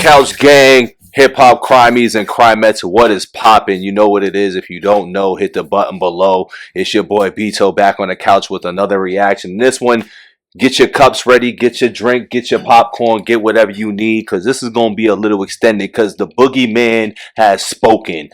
Couch Gang, Hip Hop Crimies and Crimettes, what is poppin'? You know what it is. If you don't know, hit the button below. It's your boy Bito back on the couch with another reaction. This one, get your cups ready, get your drink, get your popcorn, get whatever you need, because this is going to be a little extended because the boogeyman has spoken.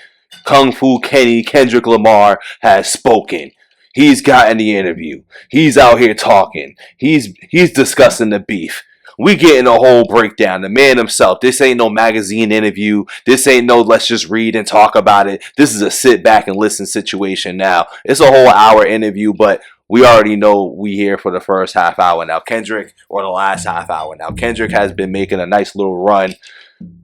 Kung Fu Kenny, Kendrick Lamar has spoken. He's gotten the interview. He's out here talking. He's discussing the beef. We getting a whole breakdown. The man himself. This ain't no magazine interview. This ain't no let's just read and talk about it. This is a sit back and listen situation now. It's a whole hour interview, but we already know we here for the first half hour now. Kendrick, or the last half hour now. Kendrick has been making a nice little run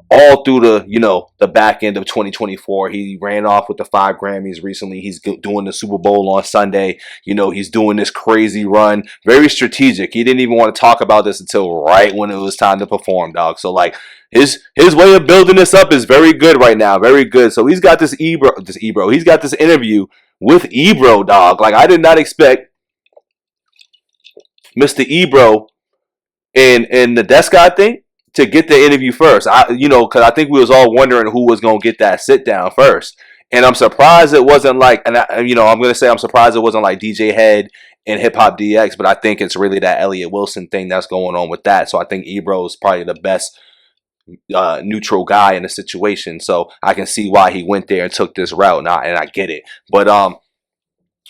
all through the back end of 2024. He ran off with the 5 Grammys recently. He's doing the Super Bowl on Sunday. He's doing this crazy run. Very strategic. He didn't even want to talk about this until right when it was time to perform, dog. So like his way of building this up is very good right now. Very good. So he's got this Ebro. He's got this interview with Ebro, dog. Like I did not expect Mr. Ebro and the Desk God thing to get the interview first. Because I think we was all wondering who was gonna get that sit down first, and I'm surprised it wasn't like, I'm gonna say I'm surprised it wasn't like DJ Head and Hip Hop DX, but I think it's really that Elliott Wilson thing that's going on with that. So I think Ebro is probably the best neutral guy in the situation. So I can see why he went there and took this route, and I get it. But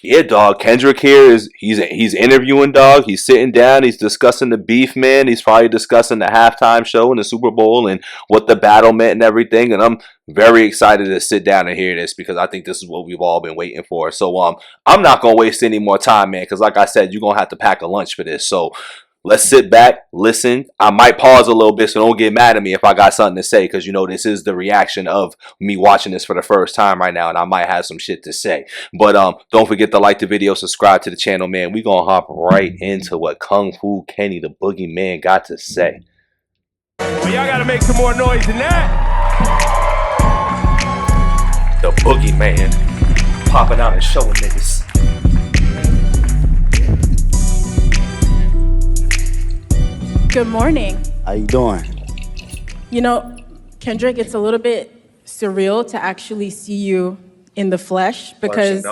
yeah, dog. Kendrick here he's interviewing, dog. He's sitting down. He's discussing the beef, man. He's probably discussing the halftime show and the Super Bowl and what the battle meant and everything. And I'm very excited to sit down and hear this because I think this is what we've all been waiting for. So I'm not gonna waste any more time, man. Because like I said, you're gonna have to pack a lunch for this. So let's sit back, listen. I might pause a little bit, so don't get mad at me if I got something to say, because this is the reaction of me watching this for the first time right now, and I might have some shit to say. But don't forget to like the video, subscribe to the channel, man. We gonna hop right into what Kung Fu Kenny, the boogeyman, got to say. Well, y'all gotta make some more noise than that. The boogeyman popping out and showing niggas. Good morning. How you doing? Kendrick, it's a little bit surreal to actually see you in the flesh because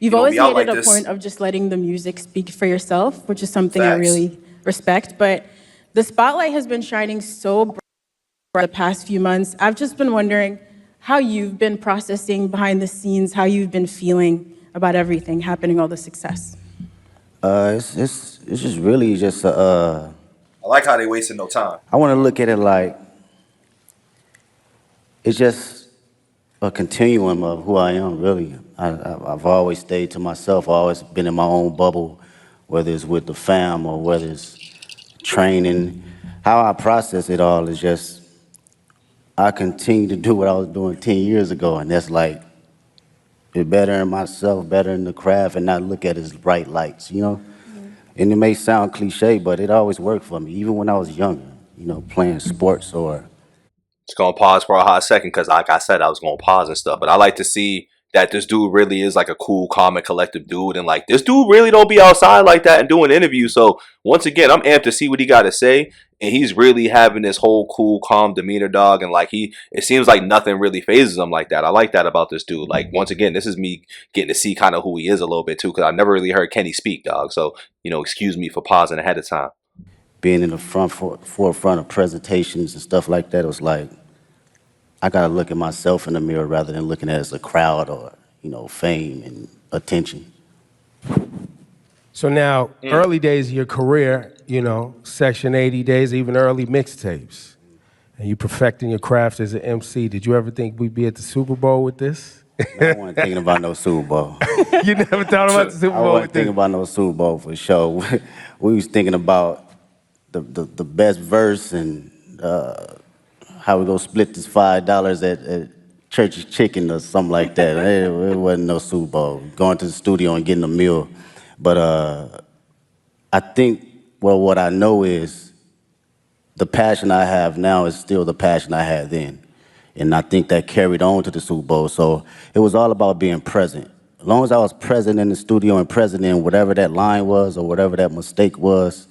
you've always made it a point of just letting the music speak for yourself, which is something I really respect. But the spotlight has been shining so bright the past few months. I've just been wondering how you've been processing behind the scenes, how you've been feeling about everything happening, all the success. It's just really just I like how they wasted no time. I want to look at it like it's just a continuum of who I am, really. I've always stayed to myself. I've always been in my own bubble, whether it's with the fam or whether it's training. How I process it all is just I continue to do what I was doing 10 years ago, and that's like be better in myself, better in the craft, and not look at it as bright lights, And it may sound cliche, but it always worked for me, even when I was younger, playing sports or... Just gonna pause for a hot second because like I said, I was gonna pause and stuff. But I like to see that this dude really is like a cool, calm, and collective dude. And like this dude really don't be outside like that and doing interviews. So once again, I'm amped to see what he got to say. And he's really having this whole cool, calm demeanor, dog. And like it seems like nothing really phases him like that. I like that about this dude. Like once again, this is me getting to see kind of who he is a little bit too, because I've never really heard Kenny speak, dog. So excuse me for pausing ahead of time. Being in the forefront of presentations and stuff like that, it was like I gotta look at myself in the mirror rather than looking at it as a crowd or fame and attention. So now, early days of your career, Section 80 days, even early mixtapes, and you perfecting your craft as an MC. Did you ever think we'd be at the Super Bowl with this? I wasn't thinking about no Super Bowl. You never thought about the Super Bowl? I wasn't thinking about no Super Bowl for sure. We was thinking about the best verse and how we gonna split this $5 at Church's Chicken or something like that. It wasn't no Super Bowl. Going to the studio and getting a meal. But I think, what I know is the passion I have now is still the passion I had then. And I think that carried on to the Super Bowl. So it was all about being present. As long as I was present in the studio and present in whatever that line was or whatever that mistake was,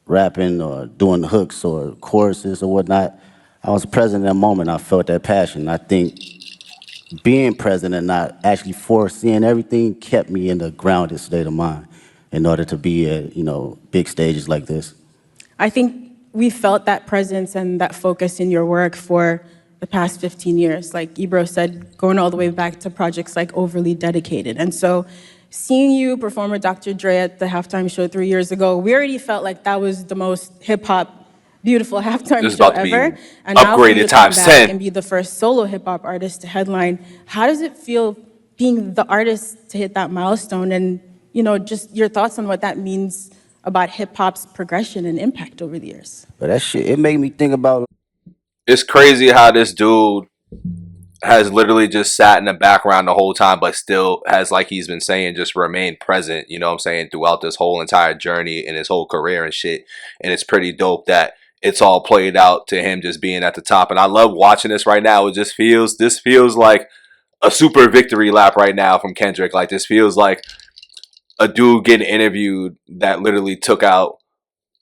rapping or doing hooks or choruses or whatnot, I was present in that moment. I felt that passion. I think being present and not actually foreseeing everything kept me in a grounded state of mind in order to be at, big stages like this. I think we felt that presence and that focus in your work for the past 15 years. Like Ebro said, going all the way back to projects like Overly Dedicated. And so seeing you perform with Dr. Dre at the halftime show 3 years ago, we already felt like that was the most hip-hop beautiful halftime show ever. And now for you to come back and be the first solo hip-hop artist to headline, how does it feel being the artist to hit that milestone? And, just your thoughts on what that means about hip-hop's progression and impact over the years. But that shit, it made me think about... It's crazy how this dude has literally just sat in the background the whole time, but still has, like he's been saying, just remained present, you know what I'm saying, throughout this whole entire journey and his whole career and shit. And it's pretty dope that it's all played out to him just being at the top. And I love watching this right now. This feels like a super victory lap right now from Kendrick. Like, this feels like a dude getting interviewed that literally took out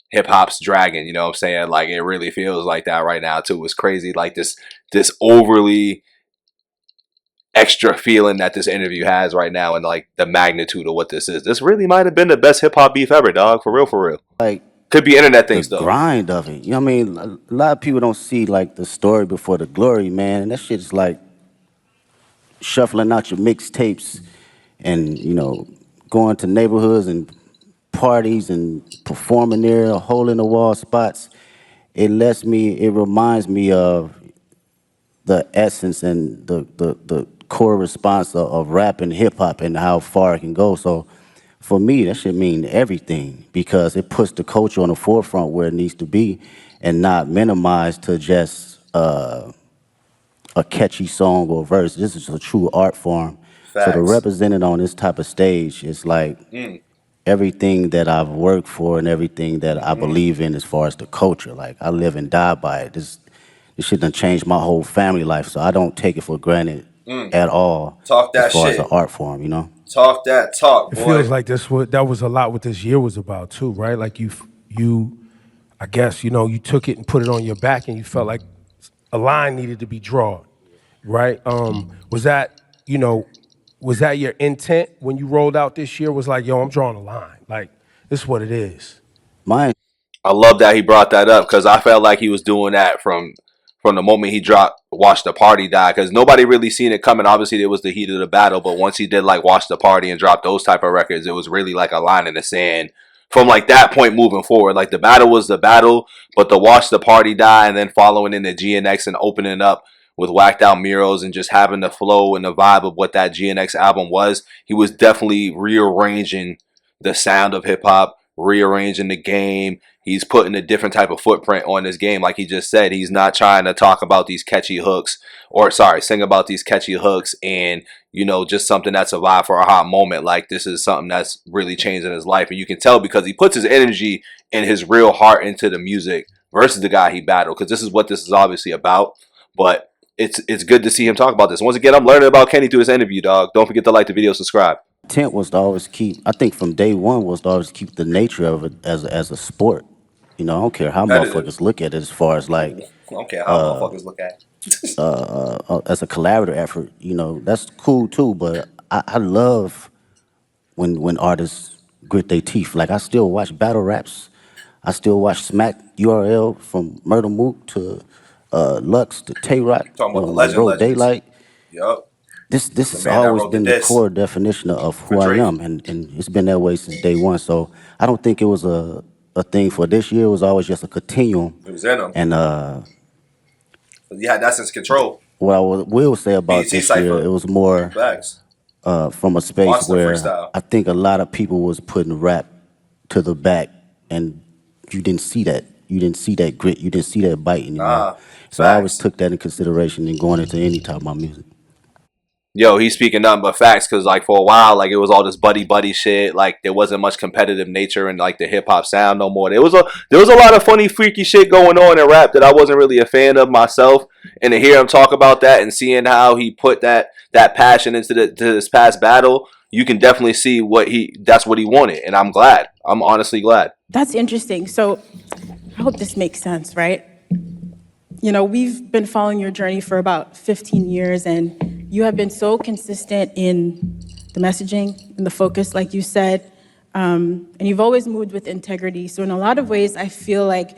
hip-hop's dragon, you know what I'm saying? Like, it really feels like that right now too. It's crazy, like this overly extra feeling that this interview has right now, and like the magnitude of what this is. This really might have been the best hip-hop beef ever, dog. For real. Like, could be internet things though. The grind of it, you know what I mean? A lot of people don't see like the story before the glory, man. And that shit is like shuffling out your mixtapes and, going to neighborhoods and parties and performing there, hole in the wall spots. It reminds me of the essence and the core response of rap and hip hop and how far it can go. So for me, that should mean everything because it puts the culture on the forefront where it needs to be and not minimized to just a catchy song or verse. This is a true art form. Facts. So to represent it on this type of stage is like everything that I've worked for and everything that I believe in as far as the culture. Like, I live and die by it. This shit done changed my whole family life, so I don't take it for granted at all. Talk that as far shit. As an art form, Talk that talk, boy. It feels like that was a lot what this year was about too, right? Like you, I guess, you took it and put it on your back and you felt like a line needed to be drawn, right? Was that your intent when you rolled out this year? Was like, yo, I'm drawing a line. Like, this is what it is. Mine. I love that he brought that up because I felt like he was doing that from the moment he dropped Watch the Party Die, because nobody really seen it coming. Obviously, it was the heat of the battle, but once he did like Watch the Party and dropped those type of records, it was really like a line in the sand from like that point moving forward. Like, the battle was the battle, but the Watch the Party Die and then following in the GNX and opening up with Whacked Out Murals and just having the flow and the vibe of what that GNX album was, he was definitely rearranging the sound of hip hop, rearranging the game. He's putting a different type of footprint on this game. Like he just said, he's not trying to talk about these catchy hooks sing about these catchy hooks and, just something that's a vibe for a hot moment. Like, this is something that's really changing his life. And you can tell because he puts his energy and his real heart into the music versus the guy he battled, because this is what this is obviously about. But it's good to see him talk about this. Once again, I'm learning about Kenny through this interview, dog. Don't forget to like the video, subscribe. Intent was to always keep, I think from day one was to always keep the nature of it as a sport. I don't care how motherfuckers look at it as far as like. I don't care how motherfuckers look at it. As a collaborative effort, that's cool too. But I love when artists grit their teeth. Like, I still watch battle raps. I still watch Smack URL from Murder Mook to Lux to Tay Rock. Talking about the legends. Daylight. Yup. This has always been the core definition of who I am, and it's been that way since day one. So I don't think it was a thing for this year. It was always just a continuum. It was in them. And you had that sense of control. What I will say about this year, it was more from a space where I think a lot of people was putting rap to the back, and you didn't see that. You didn't see that grit. You didn't see that bite anymore. So I always took that in consideration in going into any type of my music. Yo, he's speaking nothing but facts, because like for a while, like it was all this buddy shit. Like, there wasn't much competitive nature in like the hip hop sound no more. There was a lot of funny, freaky shit going on in rap that I wasn't really a fan of myself. And to hear him talk about that and seeing how he put that passion into this past battle, you can definitely see that's what he wanted, and I'm glad. I'm honestly glad. That's interesting. So I hope this makes sense, right? You know, we've been following your journey for about 15 years, and you have been so consistent in the messaging and the focus, like you said, and you've always moved with integrity. So in a lot of ways, I feel like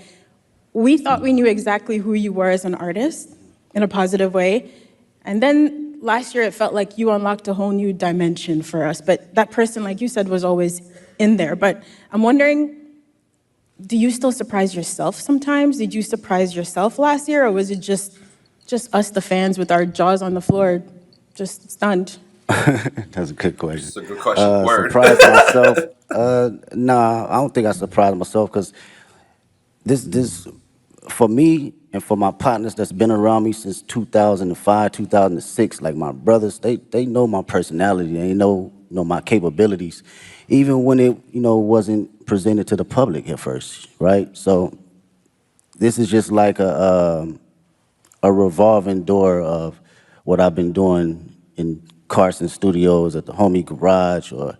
we thought we knew exactly who you were as an artist in a positive way. And then last year, it felt like you unlocked a whole new dimension for us. But that person, like you said, was always in there. But I'm wondering, do you still surprise yourself sometimes? Did you surprise yourself last year, or was it just us, the fans, with our jaws on the floor, just stunned? That's a good question. It's a good question. Word. Surprised myself? Nah, I don't think I surprised myself because this, for me and for my partners that's been around me since 2005, 2006, like my brothers, they know my personality. They know my capabilities, even when it wasn't presented to the public at first, right? So this is just like a revolving door of what I've been doing in Carson Studios, at the homie garage, or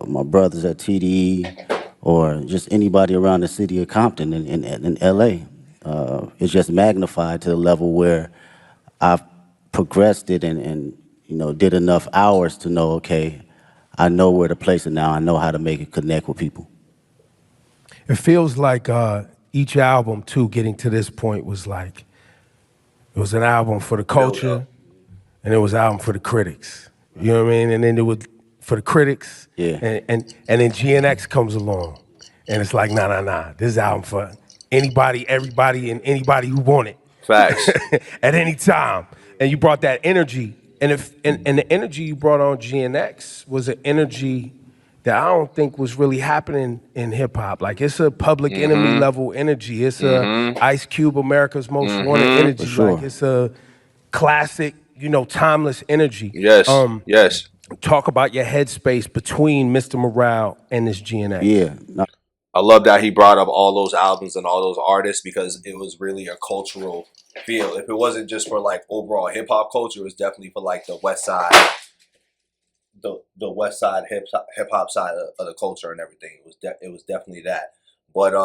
my brothers at TDE, or just anybody around the city of Compton in LA. It's just magnified to the level where I've progressed it and did enough hours to know, okay, I know where to place it now. I know how to make it connect with people. It feels like each album, too, getting to this point was like, it was an album for the culture, and it was an album for the critics. You know what I mean? And then it was for the critics, Yeah. and then GNX comes along, and it's like, nah. This is an album for anybody, everybody, and anybody who want it. Facts. At any time. And you brought that energy. And the energy you brought on GNX was an energy that I don't think was really happening in hip hop. Like, it's a Public Enemy level energy. It's a Ice Cube, America's Most Wanted energy. For sure. Like, it's a classic, timeless energy. Yes. Yes. Talk about your headspace between Mr. Morale and this GNX. Yeah. I love that he brought up all those albums and all those artists because it was really a cultural feel. If it wasn't just for like overall hip hop culture, it was definitely for like the West Side, the West Side hip hop side of the culture and everything. It was definitely that. But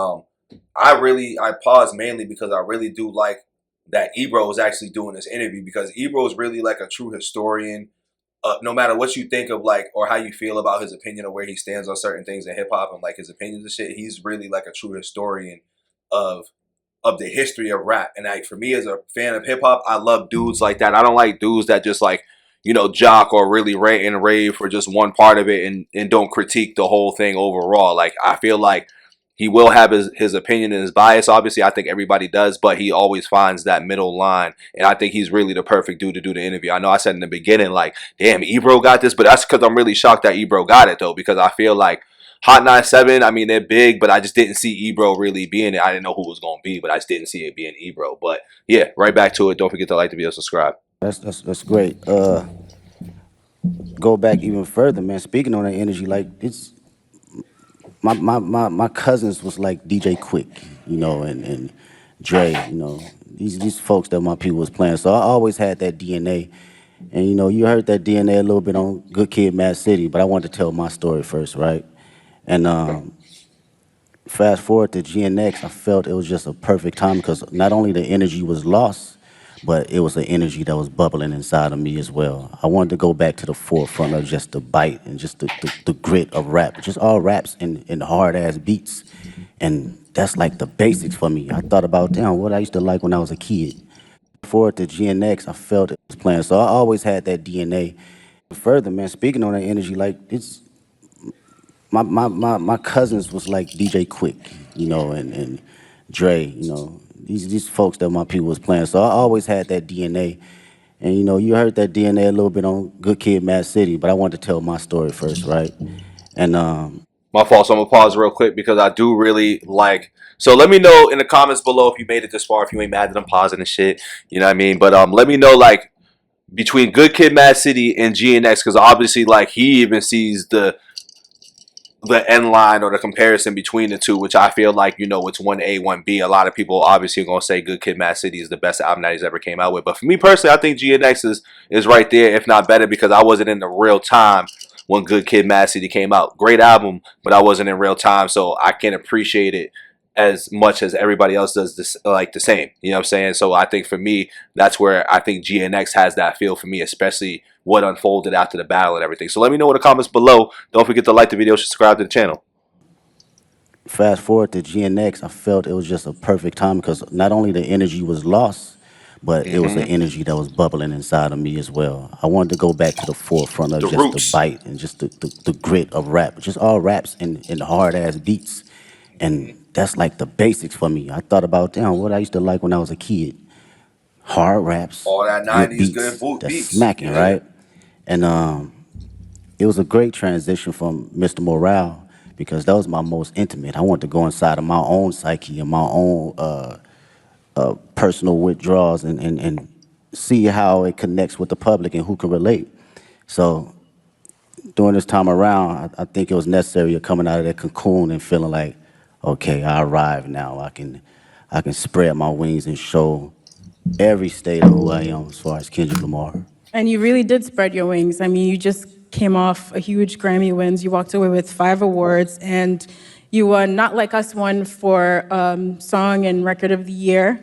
I paused mainly because I really do like that Ebro was actually doing this interview, because Ebro is really like a true historian. No matter what you think of, like, or how you feel about his opinion or where he stands on certain things in hip hop and like his opinions and shit, he's really like a true historian of the history of rap. And like, for me as a fan of hip hop, I love dudes like that. I don't like dudes that just like, jock or really rant and rave for just one part of it and don't critique the whole thing overall. Like, I feel like he will have his opinion and his bias. Obviously, I think everybody does, but he always finds that middle line. And I think he's really the perfect dude to do the interview. I know I said in the beginning, like, damn, Ebro got this, but that's because I'm really shocked that Ebro got it, though, because I feel like Hot 97, I mean, they're big, but I just didn't see Ebro really being it. I didn't know who it was going to be, but I just didn't see it being Ebro. But yeah, right back to it. Don't forget to like the video, subscribe. That's great. Go back even further, man. Speaking on that energy, like, it's my cousins was like DJ Quick, and Dre, these folks that my people was playing. So I always had that DNA. And you heard that DNA a little bit on Good Kid, Mad City, but I wanted to tell my story first, right? And fast forward to GNX, I felt it was just a perfect time because not only the energy was lost, but it was an energy that was bubbling inside of me as well. I wanted to go back to the forefront of just the bite and just the grit of rap, just all raps and hard-ass beats. And that's like the basics for me. I thought about, damn, what I used to like when I was a kid. Forward to GNX, I felt it was playing. So I always had that DNA. Further, man, speaking on that energy, like, it's my cousins was like DJ Quick, and Dre, these folks that my people was playing. So I always had that DNA. And you heard that DNA a little bit on Good Kid, Mad City, but I wanted to tell my story first, right? And my fault. So I'm gonna pause real quick because I do really like. So let me know in the comments below if you made it this far. If you ain't mad that I'm pausing and shit, you know what I mean. But let me know, like, between Good Kid, Mad City and GNX, because obviously, like, he even sees the end line or the comparison between the two, which I feel like, it's 1A, 1B. A lot of people obviously are gonna say Good Kid, Mad City is the best album that he's ever came out with. But for me personally, I think GNX is right there, if not better, because I wasn't in the real time when Good Kid, Mad City came out. Great album, but I wasn't in real time, so I can't appreciate it as much as everybody else does this, like the same. You know what I'm saying? So I think for me, that's where I think GNX has that feel for me, especially what unfolded after the battle and everything. So let me know in the comments below. Don't forget to like the video, subscribe to the channel. Fast forward to GNX, I felt it was just a perfect time because not only the energy was lost, but it was the energy that was bubbling inside of me as well. I wanted to go back to the forefront of The just the roots. bite and just the grit of rap, just all raps and hard ass beats. And that's like the basics for me. I thought about, damn, what I used to like when I was a kid. Hard raps, All that good 90s beats, good that's beats. smacking, Yeah. right? And it was a great transition from Mr. Morale because that was my most intimate. I wanted to go inside of my own psyche and my own personal withdrawals and see how it connects with the public and who can relate. So during this time around, I think it was necessary of coming out of that cocoon and feeling like, okay, I arrived now. I can spread my wings and show every state of who I am as far as Kendrick Lamar. And you really did spread your wings. I mean, you just came off a huge Grammy wins. You walked away with 5 awards, and you won Not Like Us won for Song and Record of the Year,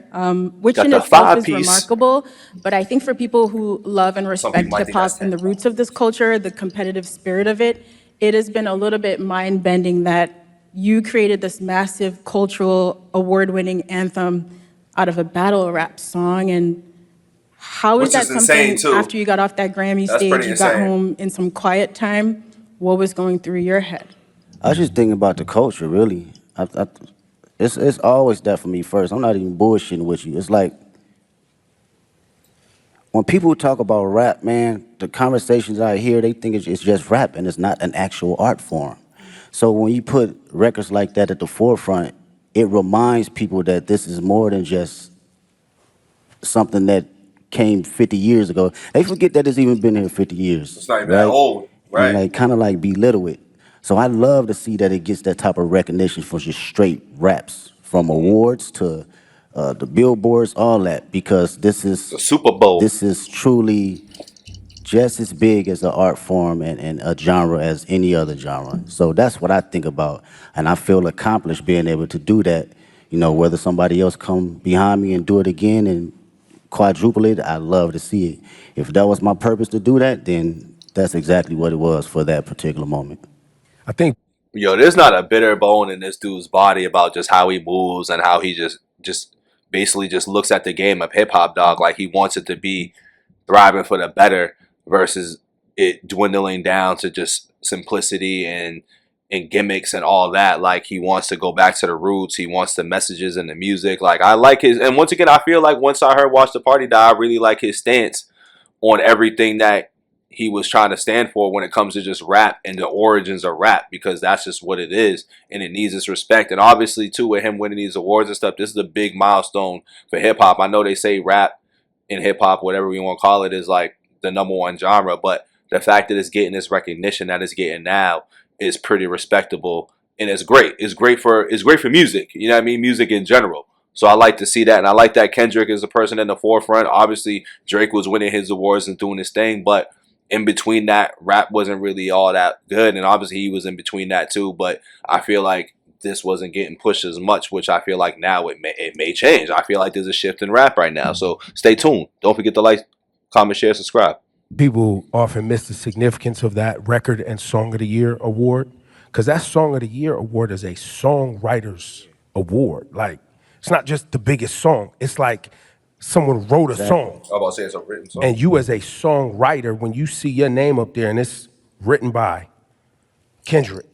which Got in the itself is 5-piece. remarkable. But I think for people who love and respect people might think hip hop that's and the roots of this culture, the competitive spirit of it, it has been a little bit mind-bending that you created this massive cultural award-winning anthem out of a battle rap song. And how is Which that is insane, something too. after you got off that Grammy That's stage, pretty you got insane. home in some quiet time? What was going through your head? I was just thinking about the culture, really. It's always that for me first. I'm not even bullshitting with you. It's like when people talk about rap, man, the conversations I hear, they think it's just rap and it's not an actual art form. So when you put records like that at the forefront, it reminds people that this is more than just something that came 50 years ago. They forget that it's even been here 50 years. It's not even that old, right? And like kind of like belittle it. So I love to see that it gets that type of recognition for just straight raps, from awards to the billboards, all that, because this is The Super Bowl. This is truly just as big as an art form and a genre as any other genre. So that's what I think about, and I feel accomplished being able to do that. You know, whether somebody else come behind me and do it again and quadruple it, I love to see it. If that was my purpose to do that, then that's exactly what it was for that particular moment. I think Yo, there's not a bitter bone in this dude's body about just how he moves and how he just basically just looks at the game of hip hop, dog, like he wants it to be thriving for the better versus it dwindling down to just simplicity and gimmicks and all that. Like he wants to go back to the roots. He wants the messages and the music. Like I like his, and once again, I feel like once I heard Watch the Party Die, I really like his stance on everything that he was trying to stand for when it comes to just rap and the origins of rap, because that's just what it is and it needs its respect. And obviously too, with him winning these awards and stuff, this is a big milestone for hip hop. I know they say rap and hip hop, whatever we want to call it, is like the #1 genre, but the fact that it's getting this recognition that it's getting now is pretty respectable, and it's great. It's great for music. You know what I mean? Music in general. So I like to see that, and I like that Kendrick is a person in the forefront. Obviously, Drake was winning his awards and doing his thing, but in between that, rap wasn't really all that good, and obviously he was in between that too. But I feel like this wasn't getting pushed as much, which I feel like now it may change. I feel like there's a shift in rap right now. So stay tuned. Don't forget to like, comment, share, subscribe. people often miss the significance of that Record and Song of the Year award, because that Song of the Year award is a songwriter's award. Like, it's not just the biggest song. It's like someone wrote a song. I was about to say it's a written song. And you as a songwriter, when you see your name up there and it's written by Kendrick,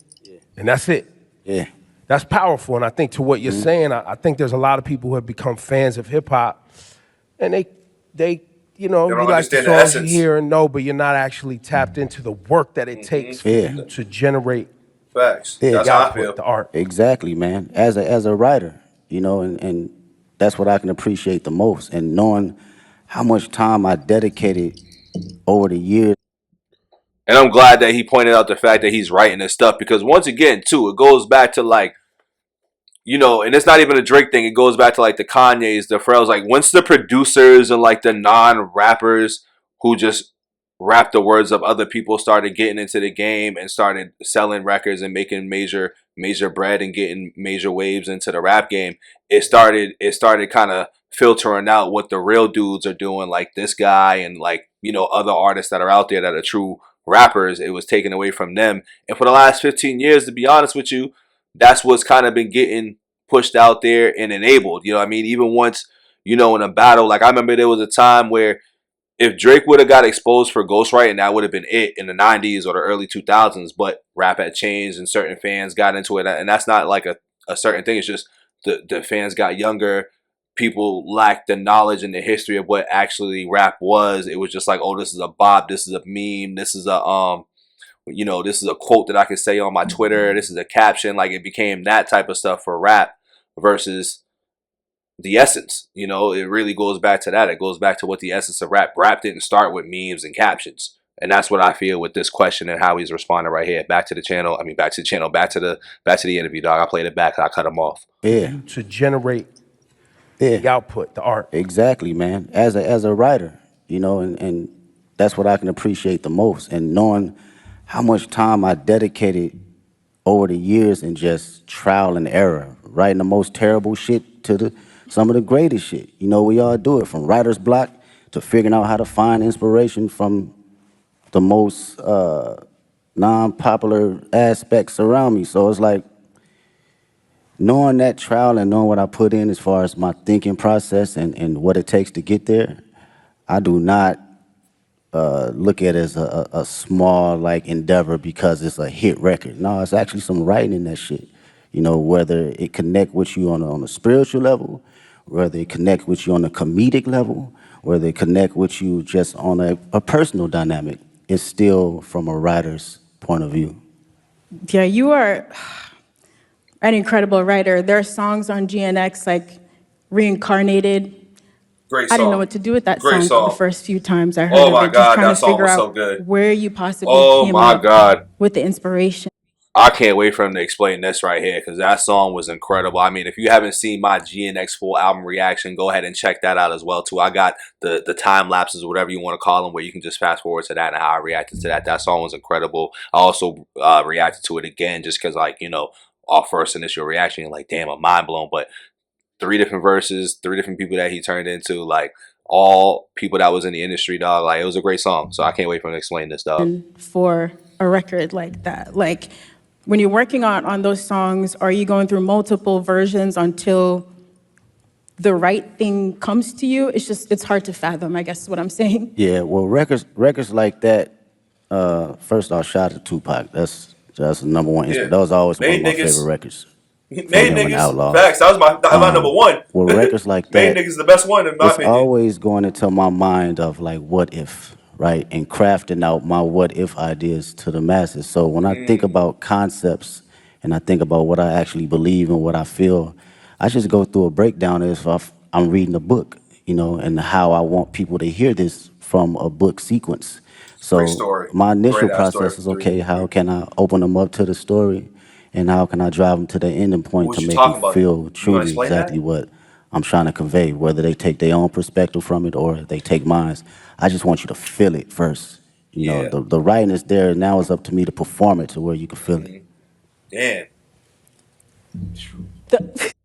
and that's it. Yeah. That's powerful. And I think to what you're saying, I think there's a lot of people who have become fans of hip hop, and they you know, They you don't like the understand the songs you essence. hear and know, but you're not actually tapped into the work that it takes for Yeah. you to generate Facts. Yeah. That's the how I output, feel. the art. Exactly, man. As a writer, you know, and that's what I can appreciate the most. And knowing how much time I dedicated over the years. And I'm glad that he pointed out the fact that he's writing this stuff, because once again, too, it goes back to like, you know, and it's not even a Drake thing. It goes back to like the Kanyes, the Pharrells. Like, once the producers and like the non-rappers who just rap the words of other people started getting into the game and started selling records and making major bread and getting major waves into the rap game, it started kind of filtering out what the real dudes are doing, like this guy and like, you know, other artists that are out there that are true rappers. It was taken away from them. And for the last 15 years, to be honest with you, that's what's kind of been getting pushed out there and enabled. You know what I mean? Even once, you know, in a battle, like I remember there was a time where if Drake would have got exposed for ghostwriting, that would have been it in the 90s or the early 2000s. But rap had changed and certain fans got into it. And that's not like a certain thing. It's just the fans got younger. People lacked the knowledge and the history of what actually rap was. It was just like, oh, this is a bop. This is a meme. This is a, you know, this is a quote that I can say on my Twitter. This is a caption. Like it became that type of stuff for rap versus the essence. You know, it really goes back to that. It goes back to what the essence of rap. Rap didn't start with memes and captions. And that's what I feel with this question and how he's responding right here. Back to the channel. I mean, back to the channel. Back to the interview, dog. I played it back. I cut him off. Yeah. To generate the output, the art. Exactly, man. As a writer, you know, and that's what I can appreciate the most. And knowing how much time I dedicated over the years in just trial and error, writing the most terrible shit to some of the greatest shit. You know, we all do it, from writer's block to figuring out how to find inspiration from the most non-popular aspects around me. So it's like, knowing that trial and knowing what I put in as far as my thinking process and what it takes to get there, I do not look at it as a small like endeavor because it's a hit record. No, it's actually some writing in that shit. You know, whether it connect with you on a spiritual level, whether it connect with you on a comedic level, whether it connect with you just on a personal dynamic, it's still from a writer's point of view. Yeah, you are an incredible writer. There are songs on GNX like Reincarnated. Great song. I didn't know what to do with that Great song song. the first few times I heard Oh of my it. Just God, trying that to song figure was out so good. where you possibly Oh came my up God. with the inspiration. I can't wait for him to explain this right here because that song was incredible. I mean, if you haven't seen my GNX full album reaction, go ahead and check that out as well too. I got the time lapses, whatever you want to call them, where you can just fast forward to that and how I reacted to that. That song was incredible. I also reacted to it again just because, like, you know, our first initial reaction, like, damn, I'm mind blown. But 3 different verses, 3 different people that he turned into, like all people that was in the industry, dog. Like, it was a great song. So I can't wait for him to explain this, dog. For a record like that, like when you're working on those songs, are you going through multiple versions until the right thing comes to you? It's hard to fathom, I guess is what I'm saying. Yeah, well, records like that. First off, shout out to Tupac. That's the number one. Yeah. That was always one of my favorite records. Made niggas. Facts. That was my number one. Well, records like that. Made niggas the best one in my opinion. It's always going into my mind of like, what if, right? And crafting out my what if ideas to the masses. So when I think about concepts and I think about what I actually believe and what I feel, I just go through a breakdown as if I'm reading a book, you know, and how I want people to hear this from a book sequence. So my initial process is, okay, how can I open them up to the story? And how can I drive them to the ending point to make them feel truly exactly what I'm trying to convey, whether they take their own perspective from it or they take mine. I just want you to feel it first. You know, the writing is there. Now it's up to me to perform it to where you can feel it. Damn.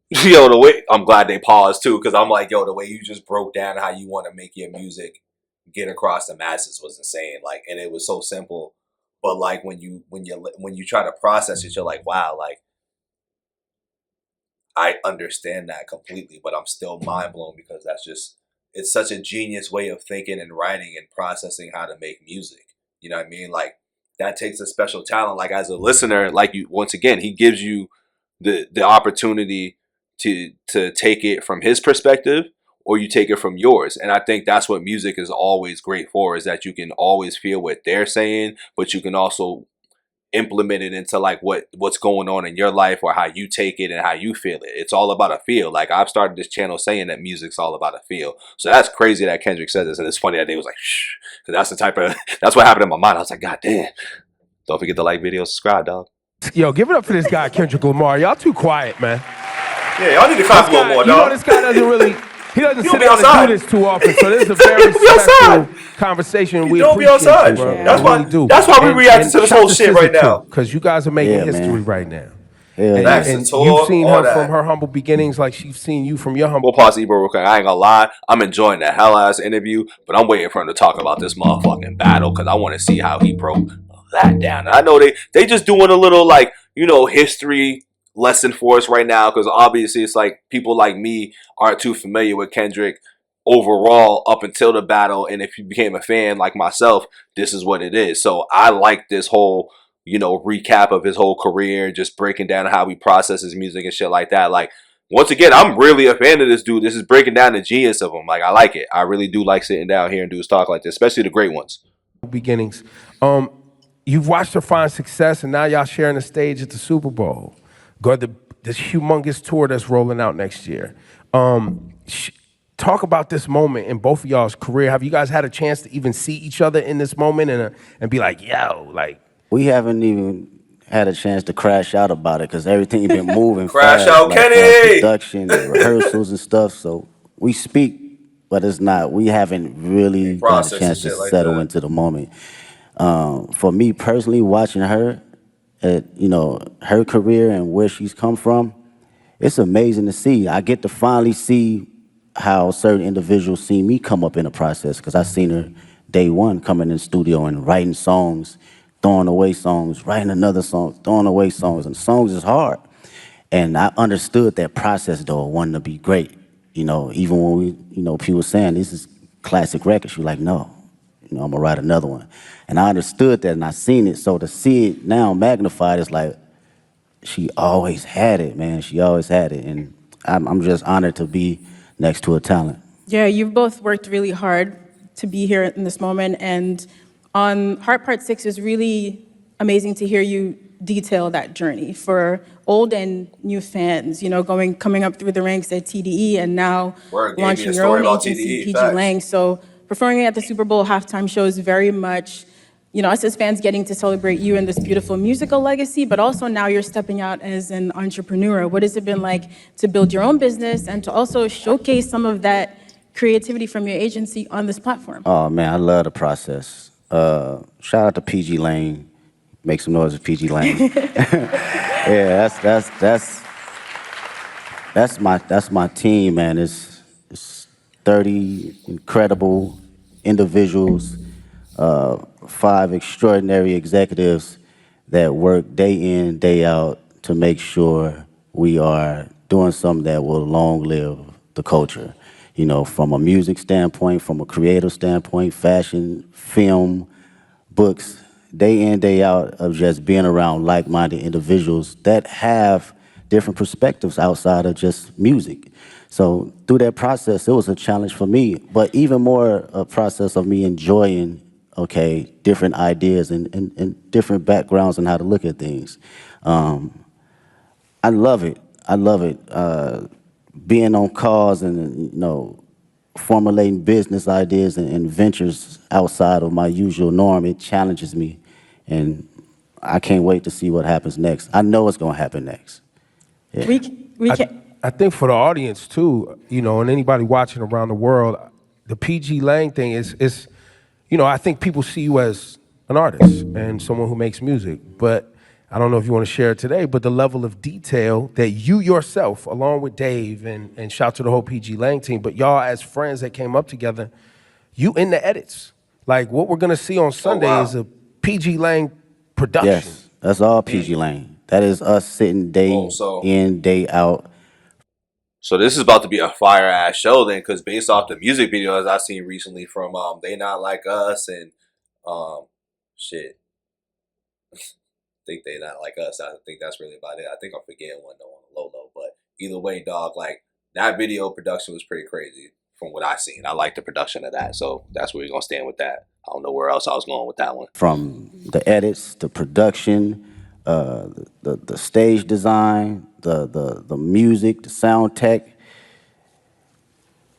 Yo, the way, I'm glad they paused too, because I'm like, yo, the way you just broke down how you want to make your music get across the masses was insane. Like, and it was so simple. But like when you try to process it, you're like, wow, like I understand that completely, but I'm still mind blown because it's such a genius way of thinking and writing and processing how to make music. You know what I mean? Like that takes a special talent. Like as a listener, like you, once again, he gives you the opportunity to take it from his perspective or you take it from yours. And I think that's what music is always great for, is that you can always feel what they're saying, but you can also implement it into like what's going on in your life or how you take it and how you feel it. It's all about a feel. Like I've started this channel saying that music's all about a feel. So that's crazy that Kendrick said this, and it's funny that they was like, shh, because that's what happened in my mind. I was like, God damn. Don't forget to like, video, subscribe, dog. Yo, give it up for this guy, Kendrick Lamar. Y'all too quiet, man. Yeah, y'all need to clap a little more, dog. You know, this guy doesn't really, He doesn't You sit don't be down and outside. do this too often, so this is a You very don't be outside. special conversation. You We don't be appreciate outside. you, bro. That's I why. really do. That's why we reacted to this shout whole shit right now. because you guys are making Yeah, history man. right now. Hell And, yeah. Facts, the and tour, you've seen all her that. from her humble beginnings like she's seen you from your humble. We'll pause Ebro real quick. I ain't gonna lie. I'm enjoying the hell ass interview, but I'm waiting for him to talk about this motherfucking battle because I want to see how he broke that down. And I know they just doing a little like, you know, history lesson for us right now because obviously it's like people like me aren't too familiar with Kendrick overall up until the battle. And if you became a fan like myself, this is what it is. So I like this whole, you know, recap of his whole career, just breaking down how he processes music and shit like that. Like, once again, I'm really a fan of this dude. This is breaking down the genius of him. Like, I like it. I really do like sitting down here and do his talk like this, especially the great ones. Beginnings. You've watched her find success, and now y'all sharing the stage at the Super Bowl. This humongous tour that's rolling out next year. Talk about this moment in both of y'all's career. Have you guys had a chance to even see each other in this moment and be like, yo, like? We haven't even had a chance to crash out about it because everything been moving Crash fast. out, like Kenny! production and rehearsals and stuff. So we speak, but it's not. We haven't really got a Process chance to and shit like settle that. into the moment. For me personally, watching her, you know, her career and where she's come from, it's amazing to see. I get to finally see how certain individuals see me come up in the process because I seen her day one coming in the studio and writing songs, throwing away songs, writing another song, throwing away songs, and songs is hard. And I understood that process though, wanting to be great. You know, even when we, you know, people saying this is classic records, you're like, no, you know, I'm gonna write another one. And I understood that and I seen it. So to see it now magnified is like, she always had it, man. She always had it. And I'm just honored to be next to a talent. Yeah, you've both worked really hard to be here in this moment. And on Heart Part 6, it was really amazing to hear you detail that journey for old and new fans, you know, coming up through the ranks at TDE and now launching your own agency, PG Lang. So performing at the Super Bowl halftime show is very much, you know, us as fans getting to celebrate you and this beautiful musical legacy, but also now you're stepping out as an entrepreneur. What has it been like to build your own business and to also showcase some of that creativity from your agency on this platform? Oh man, I love the process. Shout out to PG Lang. Make some noise with PG Lang. Yeah, that's my team, man. It's 30 incredible individuals, 5 extraordinary executives that work day in, day out to make sure we are doing something that will long live the culture. You know, from a music standpoint, from a creative standpoint, fashion, film, books, day in, day out of just being around like-minded individuals that have different perspectives outside of just music. So through that process, it was a challenge for me, but even more a process of me enjoying, okay, different ideas and different backgrounds and how to look at things. I love it. I love it. Being on calls and, you know, formulating business ideas and ventures outside of my usual norm, it challenges me. And I can't wait to see what happens next. I know it's going to happen next. Yeah. We can. I think for the audience too, you know, and anybody watching around the world, the PG Lang thing is, you know, I think people see you as an artist and someone who makes music, but I don't know if you want to share it today, but the level of detail that you yourself, along with Dave and shout to the whole PG Lang team, but y'all as friends that came up together, you in the edits. Like what we're gonna see on Sunday is a PG Lang production. Yes, that's all PG Lang. That is us sitting day in, day out. So this is about to be a fire ass show then, because based off the music videos I've seen recently from They Not Like Us and shit. Think They Not Like Us. I think that's really about it. I think I'm forgetting one though on the low, but either way, dog, like that video production was pretty crazy from what I seen. I like the production of that, so that's where we're gonna stand with that. I don't know where else I was going with that one. From the edits, the production, the stage design, the music, the sound tech.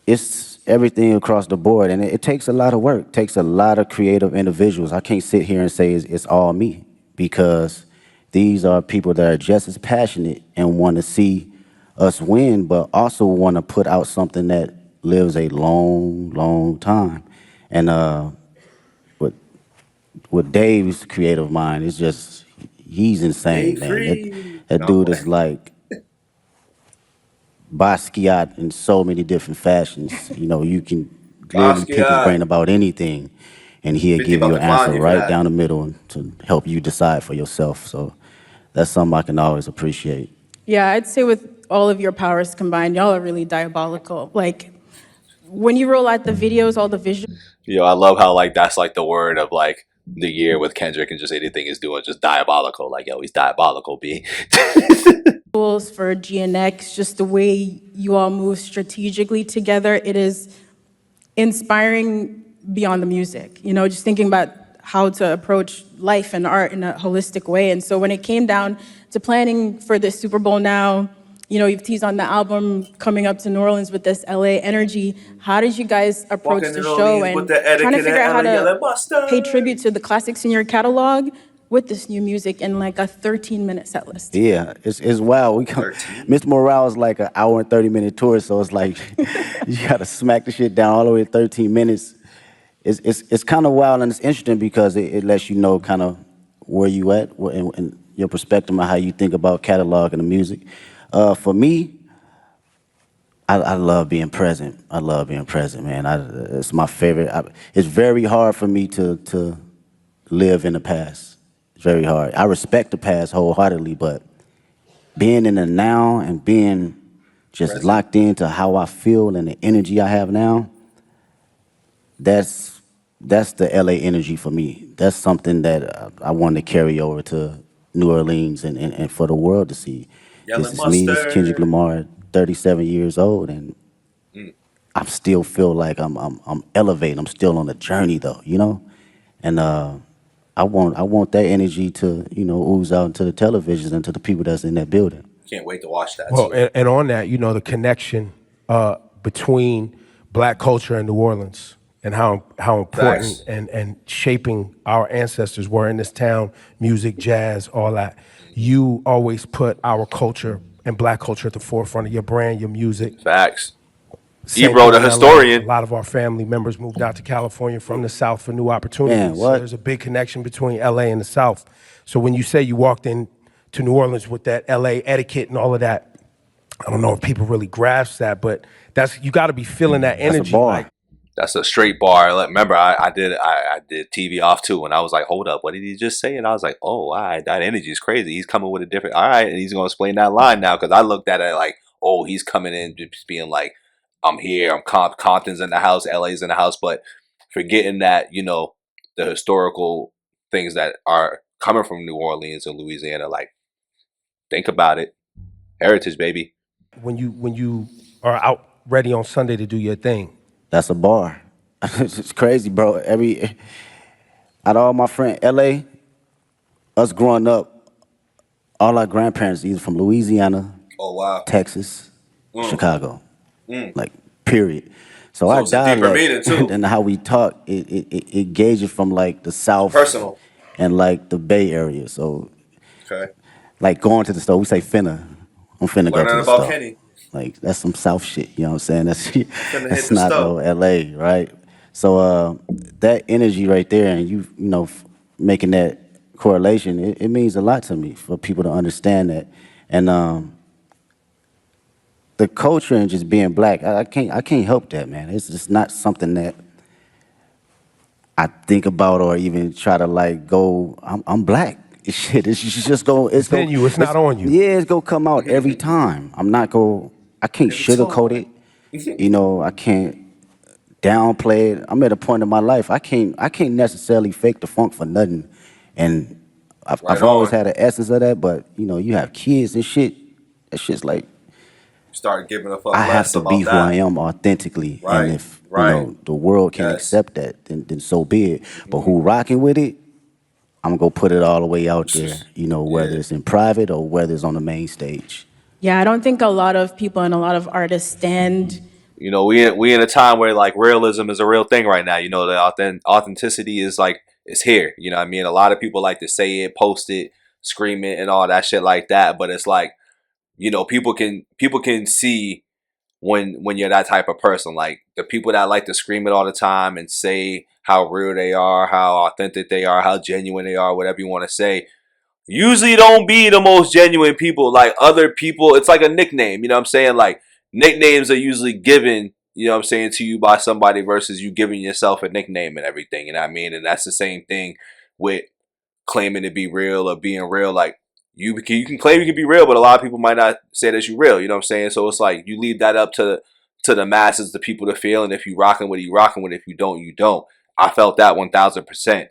It's everything across the board, and it takes a lot of work. It takes a lot of creative individuals. I can't sit here and say it's all me, because these are people that are just as passionate and want to see us win, but also want to put out something that lives a long, long time. And with with Dave's creative mind, it's just he's insane, man. That dude is like Basquiat in so many different fashions. You know, you can literally pick his brain about anything, and he'll give you an answer right down the middle to help you decide for yourself. So that's something I can always appreciate. Yeah, I'd say with all of your powers combined, y'all are really diabolical. Like, when you roll out the videos, all the visuals Yo, I love how like that's like the word of like the year with Kendrick, and just anything he's doing just diabolical. Like, yo, he's diabolical, B. for GNX, just the way you all move strategically together, it is inspiring beyond the music. You know, just thinking about how to approach life and art in a holistic way. And so when it came down to planning for this Super Bowl now, you know, you've teased on the album coming up to New Orleans with this LA energy. How did you guys approach the show and trying to figure out how to pay tribute to the classics in your catalog with this new music in like a 13-minute set list? Yeah, it's wild. Mr. Morale is like an hour and 30-minute tour, so it's like you gotta smack the shit down all the way to 13 minutes. It's kind of wild, and it's interesting because it lets you know kind of where you at and your perspective on how you think about catalog and the music. For me, I love being present. I love being present, man. It's my favorite. It's very hard for me to live in the past. It's very hard. I respect the past wholeheartedly, but being in the now and being just locked into how I feel and the energy I have now, that's the LA energy for me. That's something that I want to carry over to New Orleans and for the world to see. This is me, this is Kendrick Lamar, 37 years old, and I still feel like I'm elevating. I'm still on the journey though, you know? And I want that energy to, you know, ooze out into the televisions and to the people that's in that building. Can't wait to watch that. Well, and on that, you know, the connection between black culture and New Orleans and how important and shaping our ancestors were in this town, music, jazz, all that. You always put our culture and black culture at the forefront of your brand, your music. Facts. Same Ebro, the thing in LA. historian. A lot of our family members moved out to California from the South for new opportunities. Man, So what? there's a big connection between LA and the South. So when you say you walked in to New Orleans with that LA etiquette and all of that, I don't know if people really grasp that, but you got to be feeling that energy. That's a bar. Like, That's a straight bar. Remember, I did TV off too, and I was like, hold up, what did he just say? And I was like, oh, all right, that energy is crazy. He's coming with a different, all right, and he's gonna explain that line now, because I looked at it like, oh, he's coming in just being like, I'm here, I'm Compton's in the house, LA's in the house, but forgetting that, you know, the historical things that are coming from New Orleans and Louisiana, like, think about it, heritage, baby. when you are out ready on Sunday to do your thing, That's a bar. It's crazy, bro. Out of all my friends, LA, us growing up, all our grandparents either from Louisiana, Oh wow, Texas, Chicago, like period. So So our it's a deeper meaning, dialect too. and how we talk, it gauges from like the South personal. and like the Bay Area. So Okay, like going to the store, we say finna. I'm finna go to learning the about store. Kenny. Like that's some South shit, you know what I'm saying? That's hit the not stove. no LA, right? So that energy right there, and you know, making that correlation, it means a lot to me for people to understand that. And the culture and just being black, I can't help that, man. It's just not something that I think about or even try to like go. I'm black. Shit, it's just go. it's in you, it's not on you. Yeah, it's gonna come out every time. I can't sugarcoat it. You know, I can't downplay it. I'm at a point in my life I can't necessarily fake the funk for nothing. And I've always had an essence of that, but you know, you have kids and shit. That shit's like Start giving a fuck I have less to about be who that. I am authentically. Right, And if right. you know the world can Yes. accept that, then so be it. But who rocking with it, I'm gonna go put it all the way out there, you know, whether Yeah. it's in private or whether it's on the main stage. Yeah, I don't think a lot of people and a lot of artists stand. You know, we in a time where like realism is a real thing right now. You know, the authenticity is like it's here. You know what I mean? A lot of people like to say it, post it, scream it, and all that shit like that. But it's like, you know, people can see when you're that type of person. Like the people that like to scream it all the time and say how real they are, how authentic they are, how genuine they are, whatever you want to say, usually don't be the most genuine people. Like other people, it's like a nickname, you know what I'm saying? Like nicknames are usually given, you know what I'm saying, to you by somebody versus you giving yourself a nickname and everything, you know what I mean? And that's the same thing with claiming to be real or being real. Like you can claim you can be real, but a lot of people might not say that you're real, you know what I'm saying? So it's like you leave that up to the masses, the people to feel, and if you rocking with it, you rocking with it. If you don't, you don't. I felt that 1000%.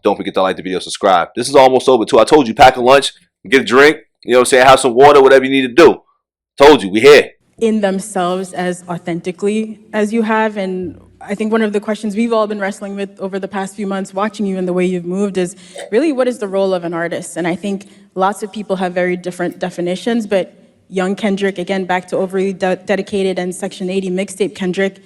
Don't forget to like the video, subscribe. This is almost over too. I told you, pack a lunch, get a drink, you know what I'm saying, have some water, whatever you need to do. Told you, we here. In themselves as authentically as you have. And I think one of the questions we've all been wrestling with over the past few months watching you and the way you've moved is really, what is the role of an artist? And I think lots of people have very different definitions, but young Kendrick, again, back to overly dedicated and Section 80 mixtape Kendrick,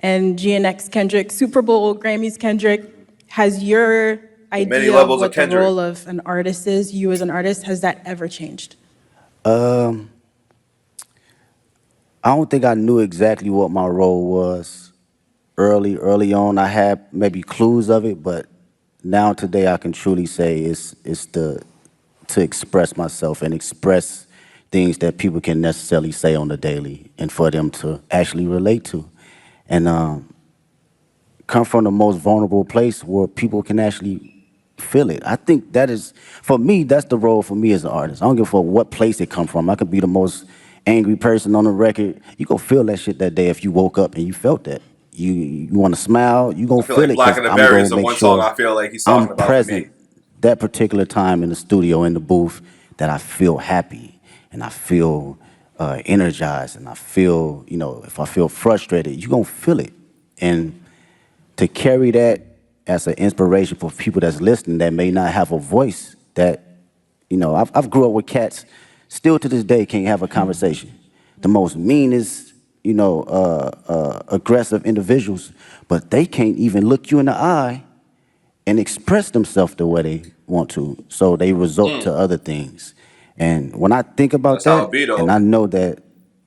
and GNX Kendrick, Super Bowl, Grammys Kendrick, has your idea of what the role of an artist is, you as an artist, has that ever changed? I don't think I knew exactly what my role was early on. I had maybe clues of it, but now today I can truly say it's to express myself and express things that people can necessarily say on the daily and for them to actually relate to. And come from the most vulnerable place where people can actually feel it. I think that is, for me, that's the role for me as an artist. I don't give a fuck what place it come from. I could be the most angry person on the record. You gonna feel that shit that day if you woke up and you felt that. You want to smile, you gonna feel it. Black and the Berry is the one song I feel like he's talking about present that particular time in the studio, in the booth, that I feel happy and I feel energized and I feel, you know, if I feel frustrated, you gonna feel it. And to carry that as an inspiration for people that's listening that may not have a voice, that, you know, I've grew up with cats, still to this day can't have a conversation. The most meanest, you know, aggressive individuals, but they can't even look you in the eye and express themselves the way they want to. So they resort to other things. And when I think about that, and I know that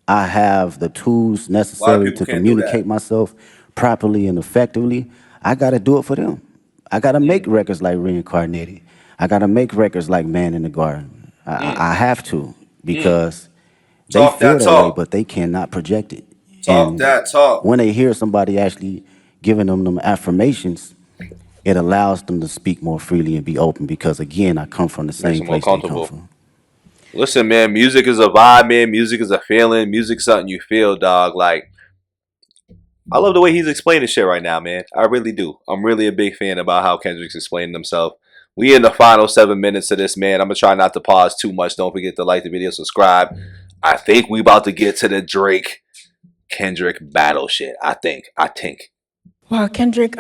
I have the tools necessary to communicate myself properly and effectively, I gotta do it for them. I gotta make records like Reincarnated. I gotta make records like Man in the Garden. I have to, because they feel that way, but they cannot project it. When they hear somebody actually giving them affirmations, it allows them to speak more freely and be open, because again, I come from the same place they come from. Listen, man, music is a vibe, man. Music is a feeling. Music's something you feel, dog. Like, I love the way he's explaining shit right now, man. I really do. I'm really a big fan about how Kendrick's explaining himself. We in the final 7 minutes of this, man. I'm going to try not to pause too much. Don't forget to like the video, subscribe. I think we about to get to the Drake-Kendrick battle shit. I think. Wow, Kendrick,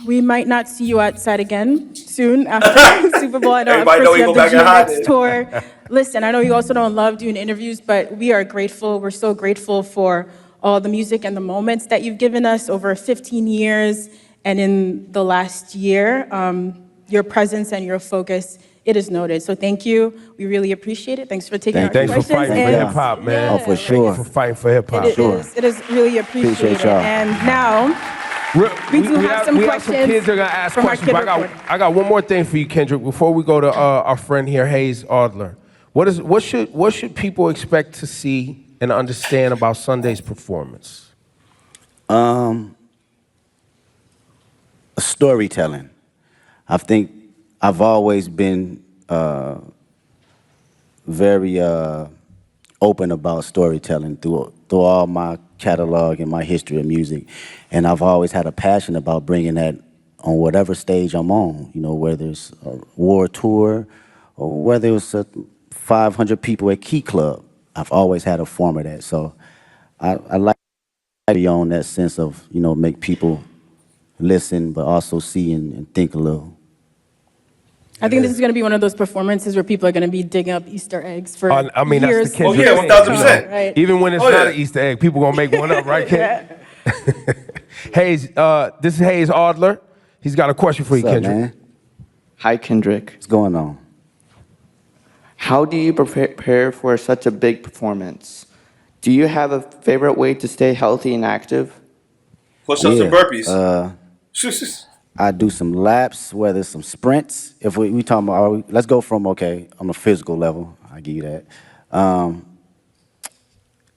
we might not see you outside again soon after Super Bowl. I know, of course, you have the GNX tour. Listen, I know you also don't love doing interviews, but we are grateful. We're so grateful for all the music and the moments that you've given us over 15 years. And in the last year, your presence and your focus, it is noted. So thank you. We really appreciate it. Thanks for taking our questions. Thanks for fighting for hip-hop, man. Oh, for sure. Thank you for fighting for hip-hop. It is really appreciated. And now, we do have some questions. Some kids are gonna ask questions. But I got one more thing for you, Kendrick. Before we go to our friend here, Hayes Adler. What should people expect to see and understand about Sunday's performance? Storytelling. I think I've always been very open about storytelling through all my catalog and my history of music. And I've always had a passion about bringing that on whatever stage I'm on, you know, whether it's a war tour or whether it's 500 people at Key Club. I've always had a form of that. So I like to be on that sense of, you know, make people listen, but also see and think a little. I think this is going to be one of those performances where people are going to be digging up Easter eggs for years. That's the Kendrick. Oh, yeah, 1000%. Right. Even when it's not an Easter egg, people going to make one up, right, Ken? Hayes, this is Hayes Adler. He's got a question for you, Kendrick. Man? Hi, Kendrick. What's going on? How do you prepare for such a big performance? Do you have a favorite way to stay healthy and active? Push-ups and Yeah. burpees. I do some laps, whether it's some sprints. If we talking about, let's go from, okay, on a physical level, I give you that.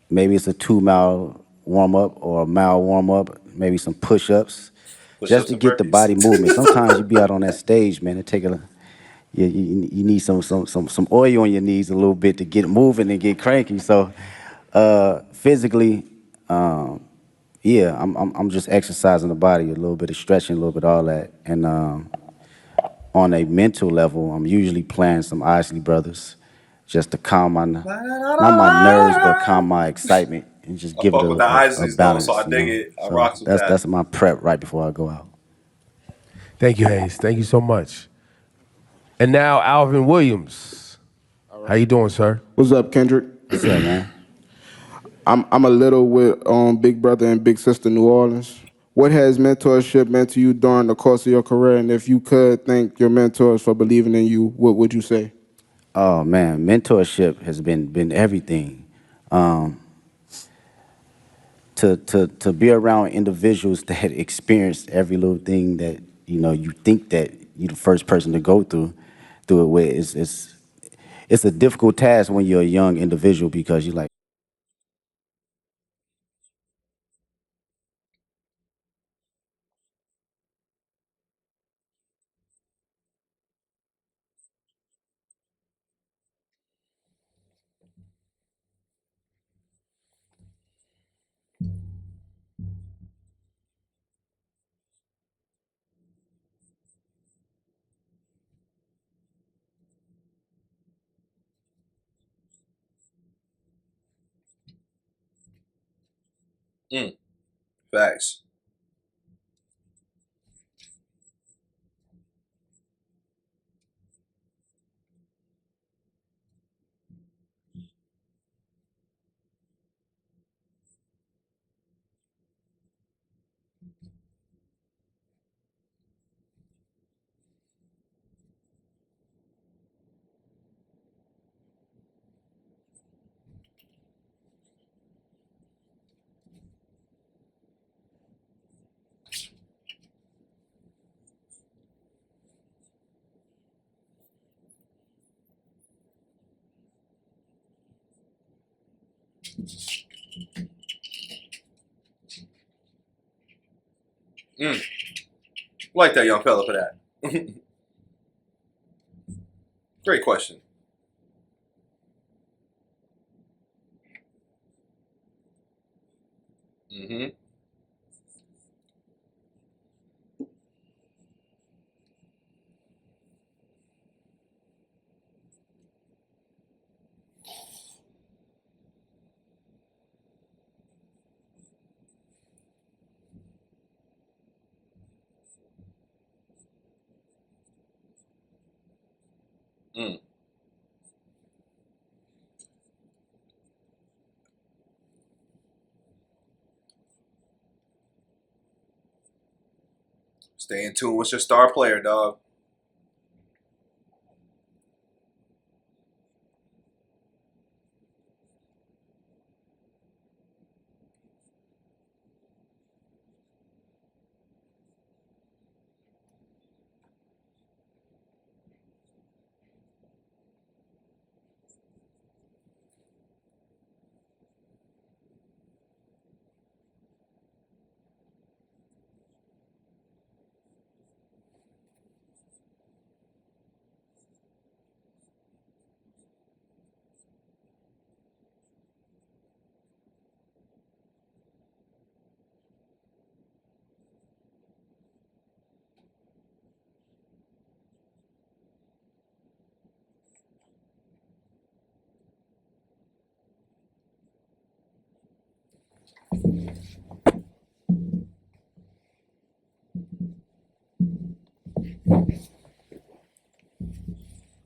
Maybe it's a 2 mile warm up or a mile warm up, maybe some push-ups, just Push-ups to and get the burpees. body movement. Sometimes you be out on that stage, man, it take you need some oil on your knees a little bit to get moving and get cranky. So physically, yeah, I'm just exercising the body, a little bit of stretching, a little bit of all that. And on a mental level, I'm usually playing some Isley Brothers just to calm not my nerves, but calm my excitement and just I give it fuck with the a Isleys though, so balance, I you dig know. it. I So rocks with that. that's my prep right before I go out. Thank you, Hayes. Thank you so much. And now Alvin Williams. How you doing, sir? What's up, Kendrick? What's up, man? I'm a little with Big Brother and Big Sister New Orleans. What has mentorship meant to you during the course of your career? And if you could thank your mentors for believing in you, what would you say? Oh man, mentorship has been everything. To be around individuals that experience every little thing that you think that you're the first person to go through it with it's a difficult task when you're a young individual because you're like, Facts. Like that young fella for that. Great question. Mm-hmm. Mm. Stay in tune with your star player, dog.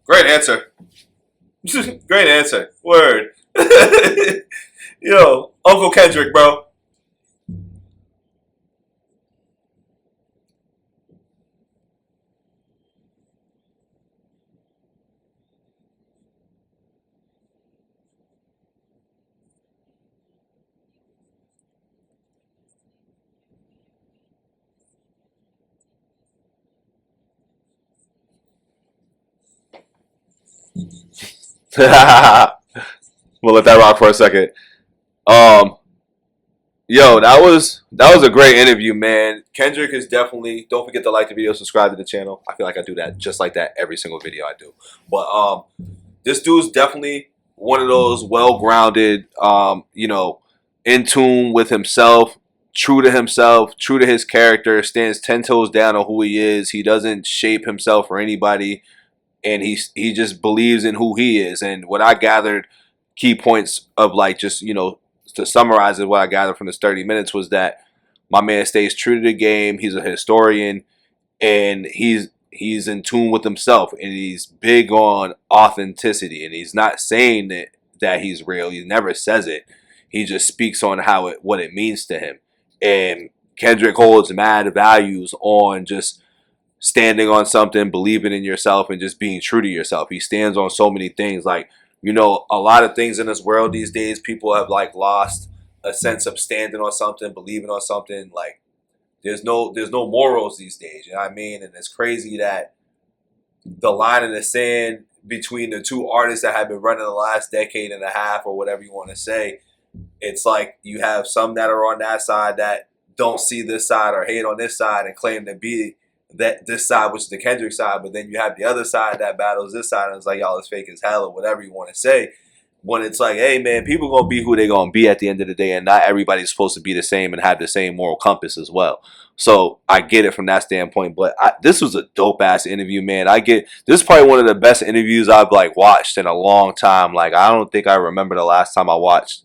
Great answer. Great answer. Word. Yo, Uncle Kendrick, bro. We'll let that rock for a second. Yo, that was a great interview, man. Kendrick is definitely. Don't forget to like the video, subscribe to the channel. I feel like I do that just like that every single video I do. But this dude's definitely one of those well-grounded, in tune with himself, true to his character, stands 10 toes down on who he is. He doesn't shape himself for anybody, and he just believes in who he is. And what I gathered, key points of like just to summarize it, what I gathered from this 30 minutes was that my man stays true to the game. He's a historian, and he's in tune with himself, and he's big on authenticity. And he's not saying that he's real. He never says it. He just speaks on what it means to him. And Kendrick holds mad values on just standing on something, believing in yourself, and just being true to yourself. He stands on so many things. Like, a lot of things in this world these days, people have like lost a sense of standing on something, believing on something. Like, there's no morals these days. You know what I mean? And it's crazy that the line in the sand between the two artists that have been running the last decade and a half, or whatever you want to say, it's like you have some that are on that side that don't see this side or hate on this side and claim to be this side, which is the Kendrick side, but then you have the other side that battles this side, and it's like, y'all is fake as hell, or whatever you want to say. When it's like, hey man, people gonna be who they gonna be at the end of the day, and not everybody's supposed to be the same and have the same moral compass as well. So I get it from that standpoint, but this was a dope ass interview, man. This is probably one of the best interviews I've like watched in a long time. Like, I don't think I remember the last time I watched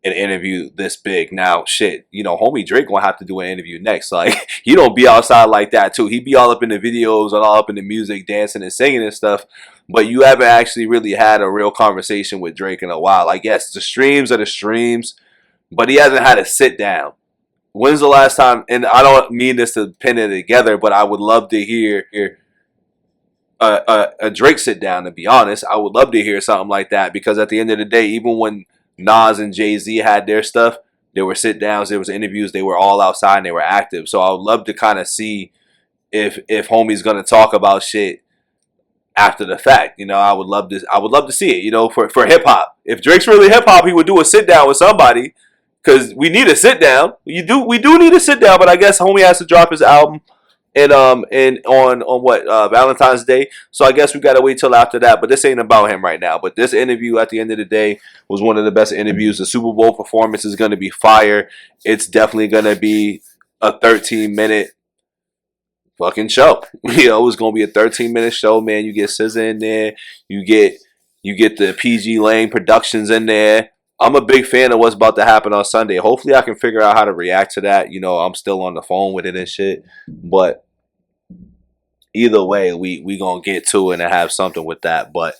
an interview this big. Now, shit, homie Drake gonna have to do an interview next. Like, he don't be outside like that too. He be all up in the videos and all up in the music, dancing and singing and stuff. But you haven't actually really had a real conversation with Drake in a while. Like, yes, the streams are the streams, but he hasn't had a sit down. When's the last time? And I don't mean this to pin it together, but I would love to hear a Drake sit down. To be honest, I would love to hear something like that, because at the end of the day, even when Nas and Jay-Z had their stuff, there were sit downs, there was interviews, they were all outside and they were active. So I would love to kind of see if homie's gonna talk about shit after the fact. I would love to see it, for hip hop. If Drake's really hip hop, he would do a sit down with somebody, because we need a sit down. We do need a sit down, but I guess homie has to drop his album and on what Valentine's Day. So I guess we gotta wait till after that. But this ain't about him right now. But this interview at the end of the day was one of the best interviews. The Super Bowl performance is gonna be fire. It's definitely gonna be a 13-minute fucking show. It's gonna be a 13-minute show, man. You get SZA in there, you get the PG Lane Productions in there. I'm a big fan of what's about to happen on Sunday. Hopefully I can figure out how to react to that. I'm still on the phone with it and shit. But either way, we gonna get to it and have something with that. But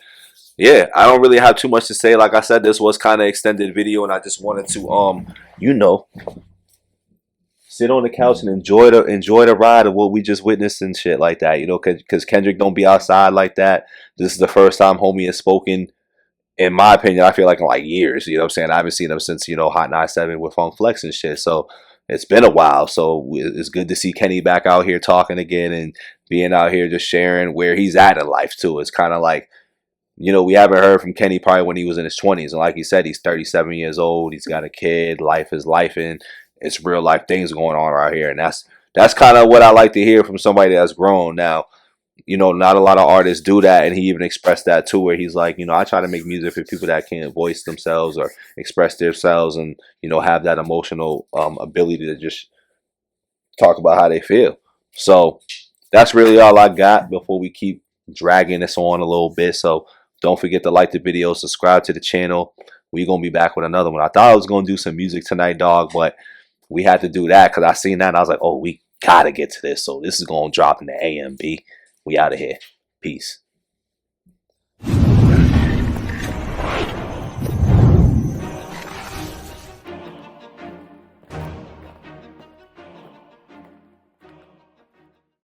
yeah, I don't really have too much to say. Like I said, this was kind of extended video, and I just wanted to sit on the couch and enjoy the ride of what we just witnessed and shit like that. Because Kendrick don't be outside like that. This is the first time homie has spoken, in my opinion, I feel like in like years. You know what I'm saying? I haven't seen him since, Hot 97 with Funk Flex and shit. So it's been a while. So it's good to see Kenny back out here talking again and being out here just sharing where he's at in life too. It's kind of like, we haven't heard from Kenny probably when he was in his 20s. And like he said, he's 37 years old. He's got a kid. Life is life, and it's real life things going on out here. And that's kind of what I like to hear from somebody that's grown. Now, not a lot of artists do that, and he even expressed that too, where he's like, I try to make music for people that can't voice themselves or express themselves, and have that emotional ability to just talk about how they feel. So that's really all I got before we keep dragging this on a little bit. So don't forget to like the video, subscribe to the channel. We're gonna be back with another one. I thought I was gonna do some music tonight, dog, but we had to do that because I seen that and I was like, oh, we gotta get to this. So this is gonna drop in the AMB. We out of here. Peace.